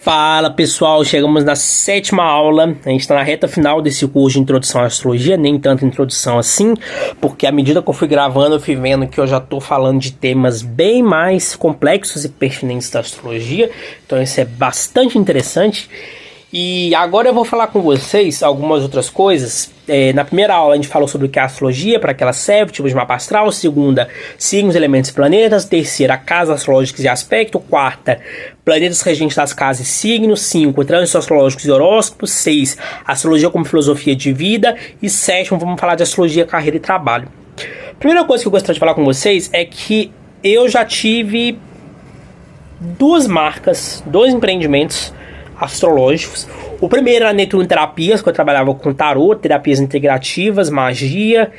Fala pessoal, chegamos na sétima aula. A gente está na reta final desse curso de introdução à astrologia, nem tanto introdução assim, porque à medida que eu fui gravando eu fui vendo que eu já estou falando de temas bem mais complexos e pertinentes da astrologia, então isso é bastante interessante. E agora eu vou falar com vocês algumas outras coisas. Na primeira aula a gente falou sobre o que é a astrologia, para que ela serve, tipos de mapa astral. Segunda, signos, elementos e planetas. Terceira, casas astrológicas e aspecto. Quarta, planetas regentes das casas e signos. 5, trânsitos astrológicos e horóscopos. 6, astrologia como filosofia de vida. E 7, vamos falar de astrologia, carreira e trabalho. A primeira coisa que eu gostaria de falar com vocês é que eu já tive duas marcas, dois empreendimentos astrológicos. O primeiro era Netuno Terapias, que eu trabalhava com tarô, terapias integrativas, magia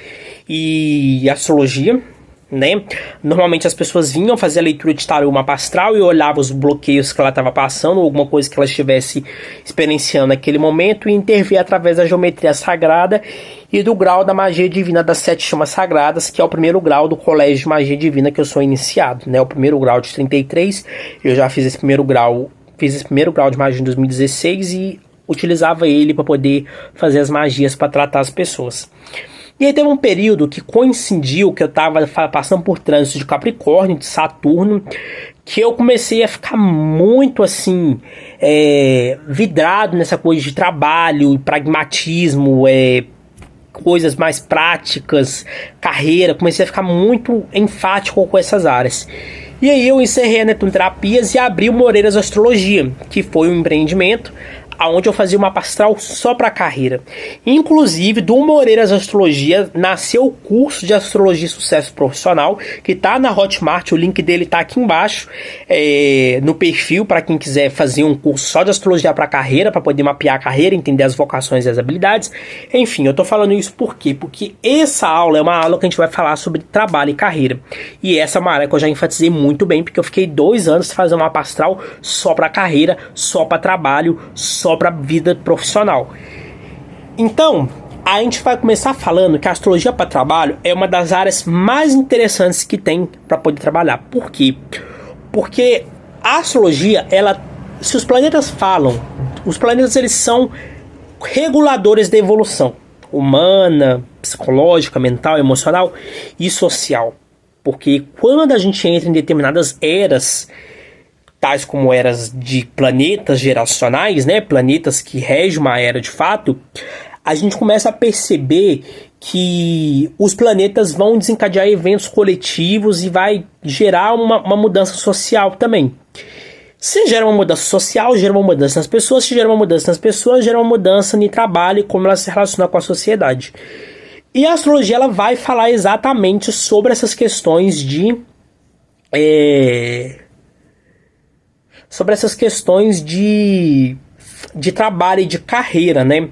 e astrologia, né? Normalmente as pessoas vinham fazer a leitura de tarô, mapa astral, e eu olhava os bloqueios que ela estava passando, ou alguma coisa que ela estivesse experienciando naquele momento, e intervia através da geometria sagrada e do grau da magia divina das 7 chamas sagradas, que é o primeiro grau do colégio de magia divina que eu sou iniciado, né? O primeiro grau de 33, eu já fiz esse primeiro grau. Fiz esse primeiro grau de magia em 2016 e utilizava ele para poder fazer as magias para tratar as pessoas. E aí teve um período que coincidiu que eu estava passando por trânsito de Capricórnio, de Saturno, que eu comecei a ficar muito assim, vidrado nessa coisa de trabalho, pragmatismo, coisas mais práticas, carreira. Comecei a ficar muito enfático com essas áreas. E aí eu encerrei a Netuno Terapias e abri o Moreiras Astrologia, que foi um empreendimento onde eu fazia uma mapa astral só para carreira. Inclusive, do Moreiras Astrologia nasceu o curso de Astrologia e Sucesso Profissional, que está na Hotmart, o link dele está aqui embaixo, no perfil, para quem quiser fazer um curso só de astrologia para carreira, para poder mapear a carreira, entender as vocações e as habilidades. Enfim, eu estou falando isso por quê? Porque essa aula é uma aula que a gente vai falar sobre trabalho e carreira. E essa é uma área que eu já enfatizei muito bem, porque eu fiquei 2 anos fazendo uma mapa astral só para carreira, só para trabalho, só para vida profissional. Então, a gente vai começar falando que a astrologia para trabalho é uma das áreas mais interessantes que tem para poder trabalhar. Por quê? Porque a astrologia, se os planetas falam, os planetas eles são reguladores da evolução humana, psicológica, mental, emocional e social. Porque quando a gente entra em determinadas eras, tais como eras de planetas geracionais, né, planetas que regem uma era de fato, a gente começa a perceber que os planetas vão desencadear eventos coletivos e vai gerar uma mudança social também. Se gera uma mudança social, gera uma mudança nas pessoas. Se gera uma mudança nas pessoas, gera uma mudança no trabalho e como ela se relaciona com a sociedade. E a astrologia ela vai falar exatamente sobre essas questões de trabalho e de carreira, né?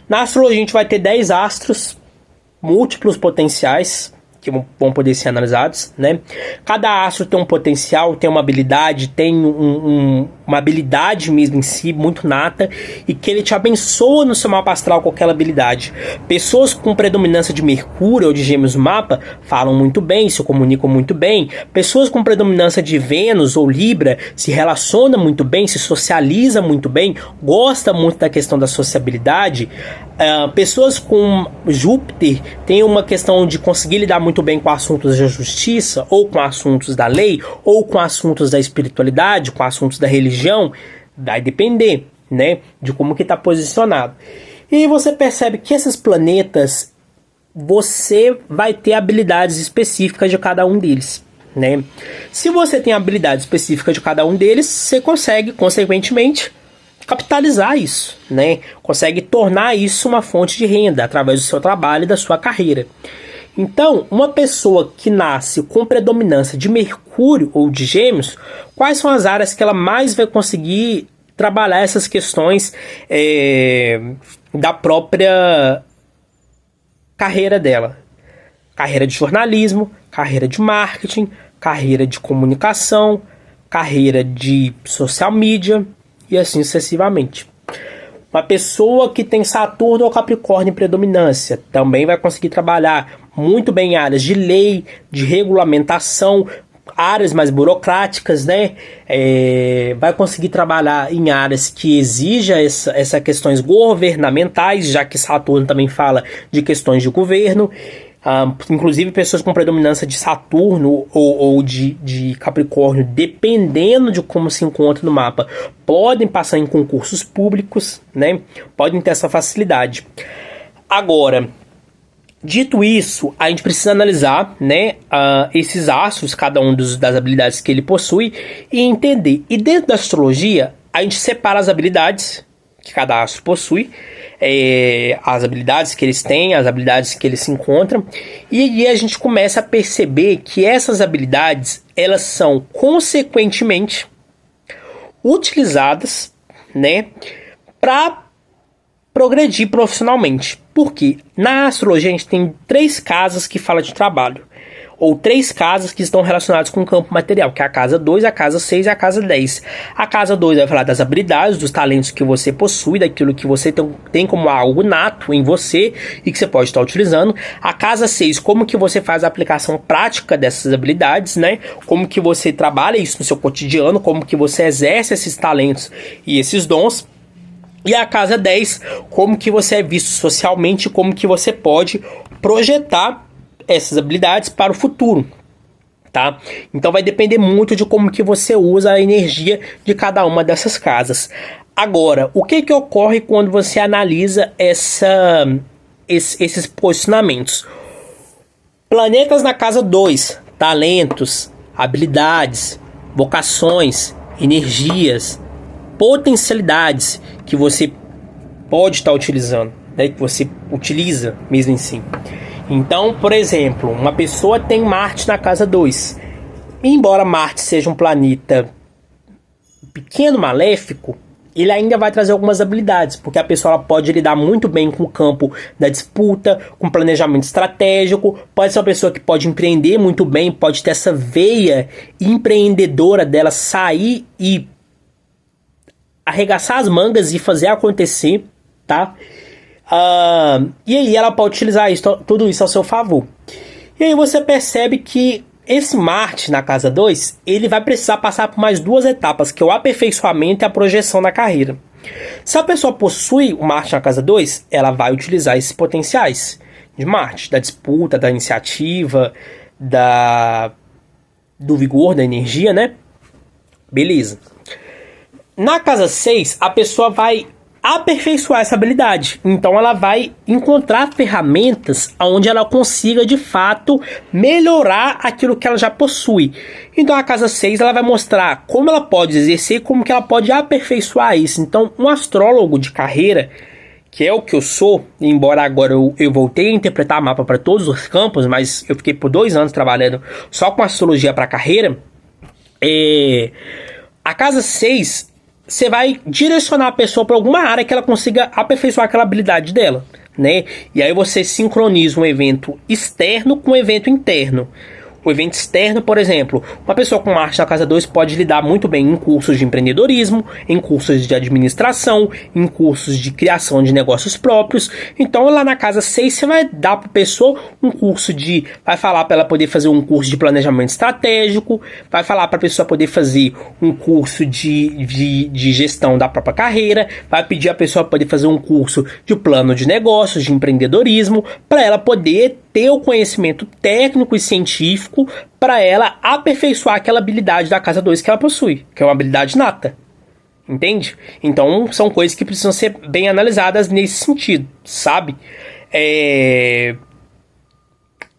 Na astrologia a gente vai ter 10 astros, múltiplos potenciais, que vão poder ser analisados, né? Cada astro tem um potencial, tem uma habilidade, tem uma habilidade mesmo em si, muito nata, e que ele te abençoa no seu mapa astral com aquela habilidade. Pessoas com predominância de Mercúrio ou de Gêmeos no mapa falam muito bem, se comunicam muito bem. Pessoas com predominância de Vênus ou Libra se relacionam muito bem, se socializam muito bem, gostam muito da questão da sociabilidade. Pessoas com Júpiter têm uma questão de conseguir lidar muito bem com assuntos da justiça, ou com assuntos da lei, ou com assuntos da espiritualidade, com assuntos da religião. Vai depender, né, de como que está posicionado. E você percebe que esses planetas, você vai ter habilidades específicas de cada um deles, né? Se você tem habilidade específica de cada um deles, você consegue, consequentemente, capitalizar isso, né? Consegue tornar isso uma fonte de renda através do seu trabalho e da sua carreira. Então, uma pessoa que nasce com predominância de Mercúrio ou de Gêmeos, quais são as áreas que ela mais vai conseguir trabalhar essas questões da própria carreira dela? Carreira de jornalismo, carreira de marketing, carreira de comunicação, carreira de social media e assim sucessivamente. Uma pessoa que tem Saturno ou Capricórnio em predominância também vai conseguir trabalhar muito bem em áreas de lei, de regulamentação, áreas mais burocráticas, né? Vai conseguir trabalhar em áreas que exijam essas questões governamentais, já que Saturno também fala de questões de governo. Inclusive pessoas com predominância de Saturno ou de Capricórnio, dependendo de como se encontra no mapa, podem passar em concursos públicos, né? Podem ter essa facilidade. Agora, dito isso, a gente precisa analisar, né, esses astros, cada um das habilidades que ele possui, e entender. E dentro da astrologia, a gente separa as habilidades que cada astro possui, as habilidades que eles têm, as habilidades que eles se encontram, e aí a gente começa a perceber que essas habilidades, elas são consequentemente utilizadas, né, para progredir profissionalmente. Porque na astrologia a gente tem 3 casas que falam de trabalho, ou 3 casas que estão relacionadas com o campo material, que é a casa 2, a casa 6 e a casa 10. A casa 2 vai falar das habilidades, dos talentos que você possui, daquilo que você tem como algo nato em você e que você pode estar utilizando. A casa 6, como que você faz a aplicação prática dessas habilidades, né? Como que você trabalha isso no seu cotidiano, como que você exerce esses talentos e esses dons. E a casa 10, como que você é visto socialmente, como que você pode projetar essas habilidades para o futuro, tá? Então vai depender muito de como que você usa a energia de cada uma dessas casas. Agora, o que ocorre quando você analisa esses posicionamentos? Planetas na casa 2, talentos, habilidades, vocações, energias, potencialidades que você pode estar utilizando, né? Que você utiliza mesmo em si. Então, por exemplo, uma pessoa tem Marte na casa 2. Embora Marte seja um planeta pequeno, maléfico, ele ainda vai trazer algumas habilidades, porque a pessoa ela pode lidar muito bem com o campo da disputa, com planejamento estratégico, pode ser uma pessoa que pode empreender muito bem, pode ter essa veia empreendedora dela sair e arregaçar as mangas e fazer acontecer, tá? E aí ela pode utilizar tudo isso ao seu favor. E aí você percebe que esse Marte na casa 2, ele vai precisar passar por mais 2 etapas, que é o aperfeiçoamento e a projeção na carreira. Se a pessoa possui o Marte na casa 2, ela vai utilizar esses potenciais de Marte, da disputa, da iniciativa, do vigor, da energia, né? Beleza. Na casa 6, a pessoa vai aperfeiçoar essa habilidade. Então ela vai encontrar ferramentas onde ela consiga de fato melhorar aquilo que ela já possui. Então a casa 6 ela vai mostrar como ela pode exercer e como que ela pode aperfeiçoar isso. Então um astrólogo de carreira, que é o que eu sou, embora agora eu voltei a interpretar mapa para todos os campos, mas eu fiquei por 2 anos trabalhando só com astrologia para carreira. A casa 6, você vai direcionar a pessoa para alguma área que ela consiga aperfeiçoar aquela habilidade dela, né? E aí você sincroniza um evento externo com um evento interno. O evento externo, por exemplo, uma pessoa com Marte na casa 2 pode lidar muito bem em cursos de empreendedorismo, em cursos de administração, em cursos de criação de negócios próprios. Então lá na casa 6 você vai dar para a pessoa um curso vai falar para ela poder fazer um curso de planejamento estratégico, vai falar para a pessoa poder fazer um curso de gestão da própria carreira, vai pedir a pessoa poder fazer um curso de plano de negócios, de empreendedorismo, para ela poder ter o conhecimento técnico e científico para ela aperfeiçoar aquela habilidade da casa 2 que ela possui, que é uma habilidade nata. Entende? Então são coisas que precisam ser bem analisadas nesse sentido, sabe?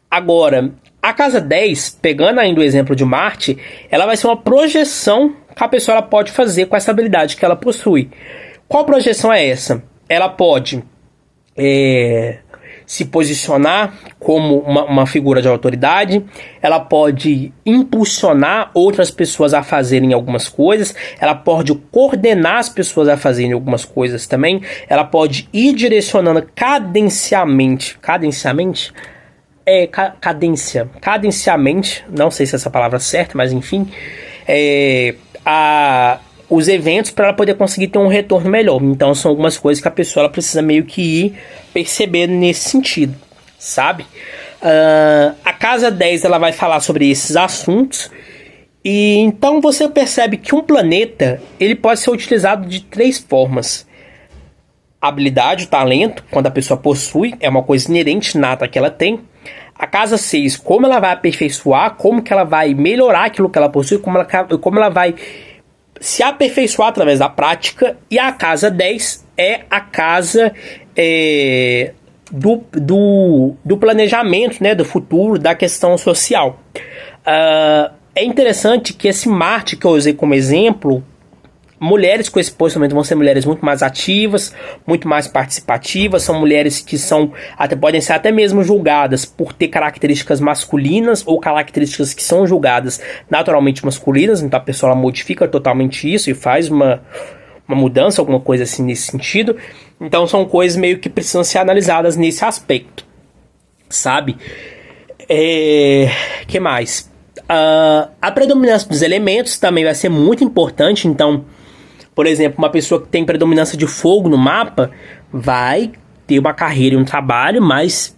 Agora, a casa 10, pegando ainda o exemplo de Marte, ela vai ser uma projeção que a pessoa ela pode fazer com essa habilidade que ela possui. Qual projeção é essa? Ela pode se posicionar como uma figura de autoridade, ela pode impulsionar outras pessoas a fazerem algumas coisas, ela pode coordenar as pessoas a fazerem algumas coisas também, ela pode ir direcionando cadenciamente, não sei se essa palavra é certa, mas enfim, os eventos para ela poder conseguir ter um retorno melhor. Então são algumas coisas que a pessoa ela precisa meio que ir percebendo nesse sentido, sabe? A casa 10 ela vai falar sobre esses assuntos E então você percebe que um planeta ele pode ser utilizado de 3 formas. Habilidade, o talento, quando a pessoa possui, é uma coisa inerente, nata que ela tem. A casa 6, como ela vai aperfeiçoar, como que ela vai melhorar aquilo que ela possui, como ela vai se aperfeiçoar através da prática. E a casa 10 é a casa do planejamento, né, do futuro, da questão social. É interessante que esse Marte que eu usei como exemplo, mulheres com esse posicionamento vão ser mulheres muito mais ativas, muito mais participativas, são mulheres que podem ser até mesmo julgadas por ter características masculinas ou características que são julgadas naturalmente masculinas, então a pessoa ela modifica totalmente isso e faz uma mudança, alguma coisa assim nesse sentido. Então são coisas meio que precisam ser analisadas nesse aspecto, sabe? Que mais? A predominância dos elementos também vai ser muito importante. Então, por exemplo, uma pessoa que tem predominância de fogo no mapa vai ter uma carreira e um trabalho mais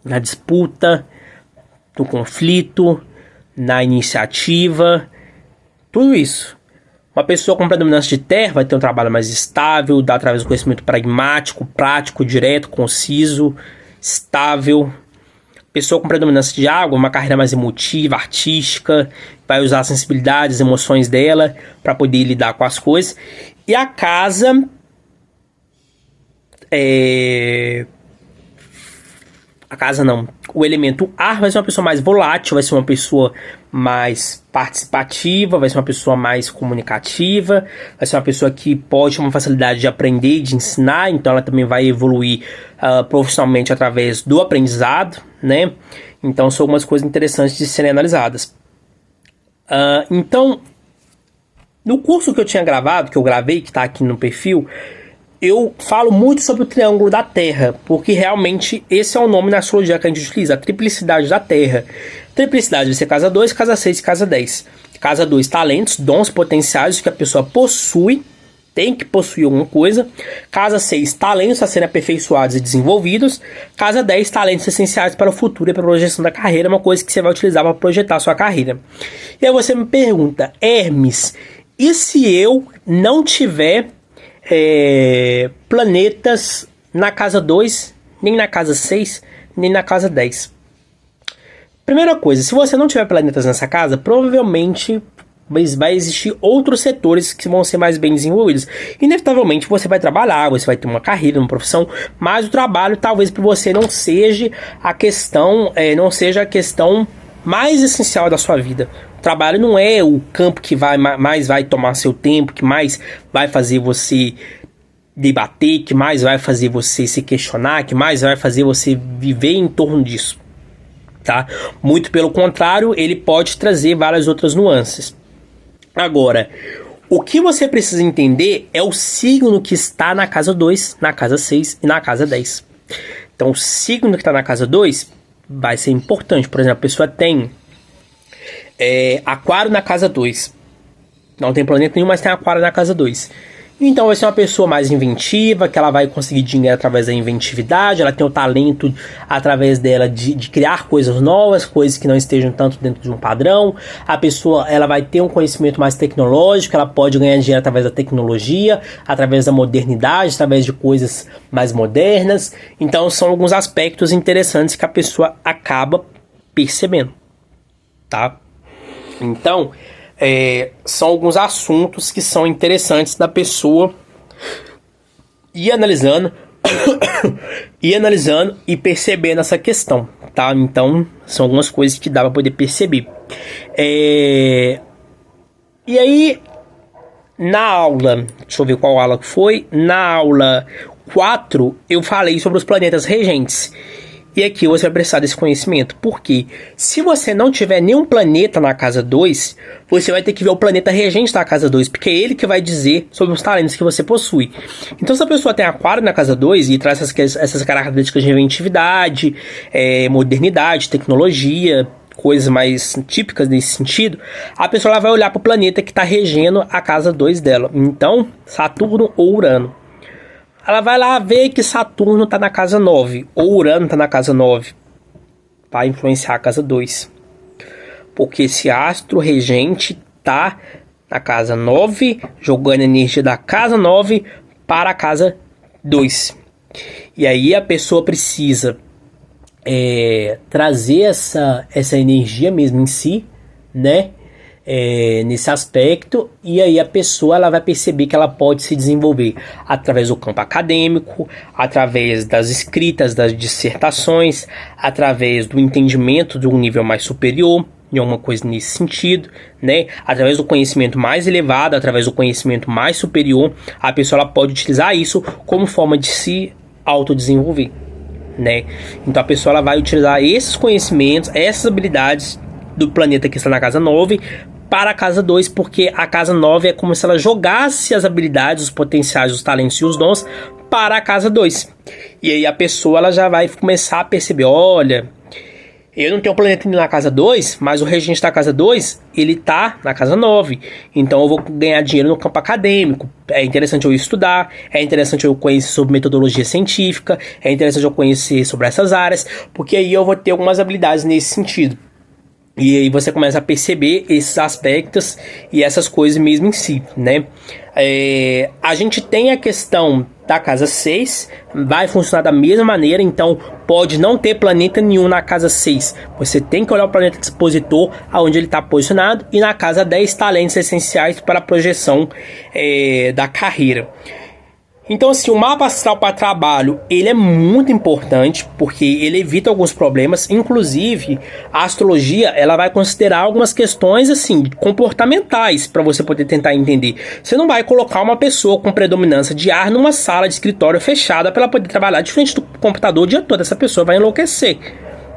na disputa, no conflito, na iniciativa, tudo isso. Uma pessoa com predominância de terra vai ter um trabalho mais estável, dá através do conhecimento pragmático, prático, direto, conciso, estável. Pessoa com predominância de água, uma carreira mais emotiva, artística, vai usar as sensibilidades, as emoções dela para poder lidar com as coisas. E a casa o elemento ar vai ser uma pessoa mais volátil, vai ser uma pessoa mais participativa, vai ser uma pessoa mais comunicativa, vai ser uma pessoa que pode ter uma facilidade de aprender, de ensinar, então ela também vai evoluir profissionalmente através do aprendizado, né? Então são algumas coisas interessantes de serem analisadas. Então, no curso que eu tinha gravado, que eu gravei, que está aqui no perfil, eu falo muito sobre o triângulo da Terra, porque realmente esse é o nome na astrologia que a gente utiliza, a triplicidade da Terra. Triplicidade vai ser casa 2, casa 6 e casa 10. Casa 2, talentos, dons potenciais que a pessoa possui, tem que possuir alguma coisa. Casa 6, talentos a serem aperfeiçoados e desenvolvidos. Casa 10, talentos essenciais para o futuro e para a projeção da carreira, uma coisa que você vai utilizar para projetar a sua carreira. E aí você me pergunta, Hermes, e se eu não tiver planetas na casa 2, nem na casa 6, nem na casa 10? Primeira coisa, se você não tiver planetas nessa casa, provavelmente vai existir outros setores que vão ser mais bem desenvolvidos. Inevitavelmente você vai trabalhar, você vai ter uma carreira, uma profissão, mas o trabalho talvez para você não seja a questão mais essencial da sua vida. O trabalho não é o campo que mais vai tomar seu tempo, que mais vai fazer você debater, que mais vai fazer você se questionar, que mais vai fazer você viver em torno disso, tá? Muito pelo contrário, ele pode trazer várias outras nuances. Agora, o que você precisa entender é o signo que está na casa 2, na casa 6 e na casa 10. Então, o signo que está na casa 2 vai ser importante. Por exemplo, a pessoa tem Aquário na casa 2. Não tem planeta nenhum, mas tem Aquário na casa 2. Então vai ser uma pessoa mais inventiva, que ela vai conseguir dinheiro através da inventividade, ela tem o talento através dela de criar coisas novas, coisas que não estejam tanto dentro de um padrão. A pessoa ela vai ter um conhecimento mais tecnológico, ela pode ganhar dinheiro através da tecnologia, através da modernidade, através de coisas mais modernas. Então são alguns aspectos interessantes que a pessoa acaba percebendo, tá? Então são alguns assuntos que são interessantes da pessoa ir analisando e percebendo essa questão, tá? Então são algumas coisas que dá para poder perceber. E aí na aula, deixa eu ver qual aula que foi, na aula 4 eu falei sobre os planetas regentes. E aqui você vai precisar desse conhecimento, porque se você não tiver nenhum planeta na casa 2, você vai ter que ver o planeta regente da casa 2, porque é ele que vai dizer sobre os talentos que você possui. Então se a pessoa tem Aquário na casa 2 e traz essas características de inventividade, modernidade, tecnologia, coisas mais típicas nesse sentido, a pessoa ela vai olhar para o planeta que está regendo a casa 2 dela. Então, Saturno ou Urano. Ela vai lá ver que Saturno está na casa 9, ou Urano está na casa 9, para influenciar a casa 2. Porque esse astro regente tá na casa 9, jogando energia da casa 9 para a casa 2. E aí a pessoa precisa trazer essa energia mesmo em si, né? Nesse aspecto, e aí a pessoa ela vai perceber que ela pode se desenvolver através do campo acadêmico, através das escritas, das dissertações, através do entendimento de um nível mais superior, em alguma coisa nesse sentido, né? Através do conhecimento mais elevado, através do conhecimento mais superior, a pessoa ela pode utilizar isso como forma de se autodesenvolver, né? Então a pessoa ela vai utilizar esses conhecimentos, essas habilidades do planeta que está na casa 9 para a casa 2, porque a casa 9 é como se ela jogasse as habilidades, os potenciais, os talentos e os dons para a casa 2. E aí a pessoa ela já vai começar a perceber, olha, eu não tenho um planeta na casa 2, mas o regente da casa 2, ele tá na casa 9. Então eu vou ganhar dinheiro no campo acadêmico. É interessante eu estudar, é interessante eu conhecer sobre metodologia científica, é interessante eu conhecer sobre essas áreas, porque aí eu vou ter algumas habilidades nesse sentido. E aí você começa a perceber esses aspectos e essas coisas mesmo em si, né? A gente tem a questão da casa 6, vai funcionar da mesma maneira, então pode não ter planeta nenhum na casa 6. Você tem que olhar o planeta dispositor, aonde ele está posicionado, e na casa 10, talentos essenciais para a projeção da carreira. Então, assim, o mapa astral para trabalho, ele é muito importante, porque ele evita alguns problemas. Inclusive, a astrologia, ela vai considerar algumas questões, assim, comportamentais, para você poder tentar entender. Você não vai colocar uma pessoa com predominância de ar numa sala de escritório fechada para ela poder trabalhar de frente do computador o dia todo. Essa pessoa vai enlouquecer.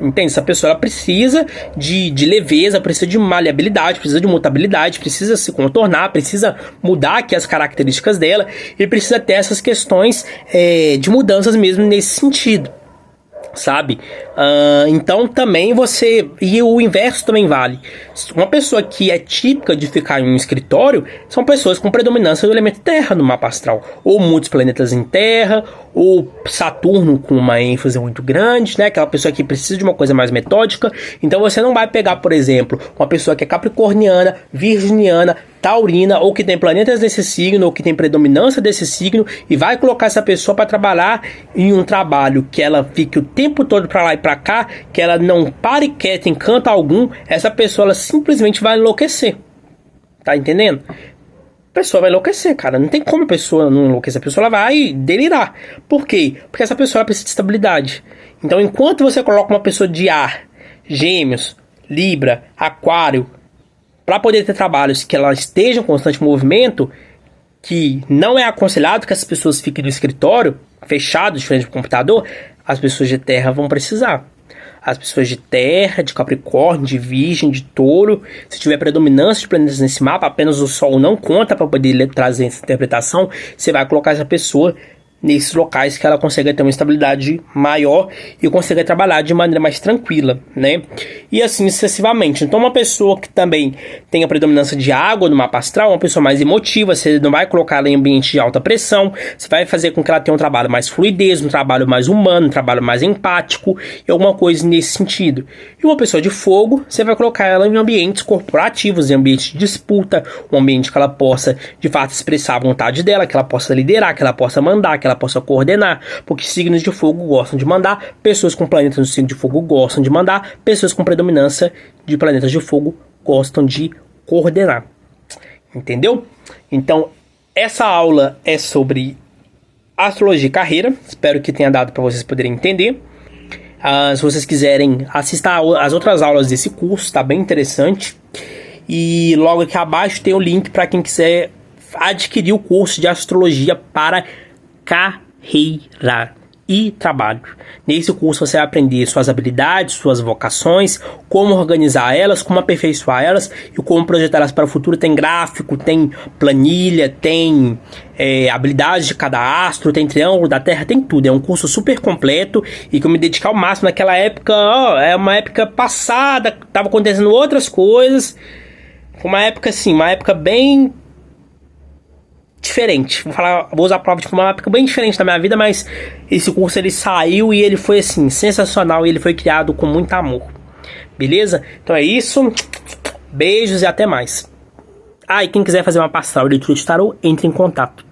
Entende? Essa pessoa ela precisa de leveza, precisa de maleabilidade, precisa de mutabilidade, precisa se contornar, precisa mudar aqui as características dela e precisa ter essas questões de mudanças mesmo nesse sentido, sabe? Então também e o inverso também vale. Uma pessoa que é típica de ficar em um escritório são pessoas com predominância do elemento terra no mapa astral, ou muitos planetas em terra, ou Saturno com uma ênfase muito grande, né? Aquela pessoa que precisa de uma coisa mais metódica. Então você não vai pegar, por exemplo, uma pessoa que é capricorniana, virginiana, taurina, ou que tem planetas desse signo, ou que tem predominância desse signo, e vai colocar essa pessoa para trabalhar em um trabalho que ela fique o tempo todo para lá e para cá, que ela não pare quieta em canto algum. Essa pessoa ela simplesmente vai enlouquecer. Tá entendendo? A pessoa vai enlouquecer, cara. Não tem como a pessoa não enlouquecer. A pessoa ela vai delirar. Por quê? Porque essa pessoa ela precisa de estabilidade. Então, enquanto você coloca uma pessoa de ar, Gêmeos, Libra, Aquário, para poder ter trabalhos que ela esteja em constante movimento, que não é aconselhado que as pessoas fiquem no escritório, fechados, de frente ao computador, as pessoas de terra vão precisar. As pessoas de terra, de Capricórnio, de Virgem, de Touro, se tiver predominância de planetas nesse mapa, apenas o Sol não conta para poder trazer essa interpretação, você vai colocar essa pessoa nesses locais que ela consiga ter uma estabilidade maior e consiga trabalhar de maneira mais tranquila, né? E assim sucessivamente. Então uma pessoa que também tem a predominância de água no mapa astral, uma pessoa mais emotiva, você não vai colocar ela em ambiente de alta pressão, você vai fazer com que ela tenha um trabalho mais fluidez, um trabalho mais humano, um trabalho mais empático e alguma coisa nesse sentido. E uma pessoa de fogo, você vai colocar ela em ambientes corporativos, em ambientes de disputa, um ambiente que ela possa de fato expressar a vontade dela, que ela possa liderar, que ela possa mandar, que ela possa coordenar, porque signos de fogo gostam de mandar, pessoas com planetas no signo de fogo gostam de mandar, pessoas com predominância de planetas de fogo gostam de coordenar. Entendeu? Então, essa aula é sobre astrologia e carreira. Espero que tenha dado para vocês poderem entender. Se vocês quiserem, assistir às outras aulas desse curso, está bem interessante. E logo aqui abaixo tem o link para quem quiser adquirir o curso de astrologia para carreira e trabalho. Nesse curso você vai aprender suas habilidades, suas vocações, como organizar elas, como aperfeiçoar elas e como projetar elas para o futuro. Tem gráfico, tem planilha, tem habilidades de cada astro, tem triângulo da Terra, tem tudo. É um curso super completo e que eu me dediquei ao máximo naquela época. É uma época passada, estava acontecendo outras coisas. Uma época assim, uma época bem diferente, vou usar a prova de uma época bem diferente da minha vida, mas esse curso ele saiu e ele foi assim, sensacional, e ele foi criado com muito amor, beleza? Então é isso, Beijos e até mais. Ah, e quem quiser fazer uma pastoral de leitura de tarô, entre em contato.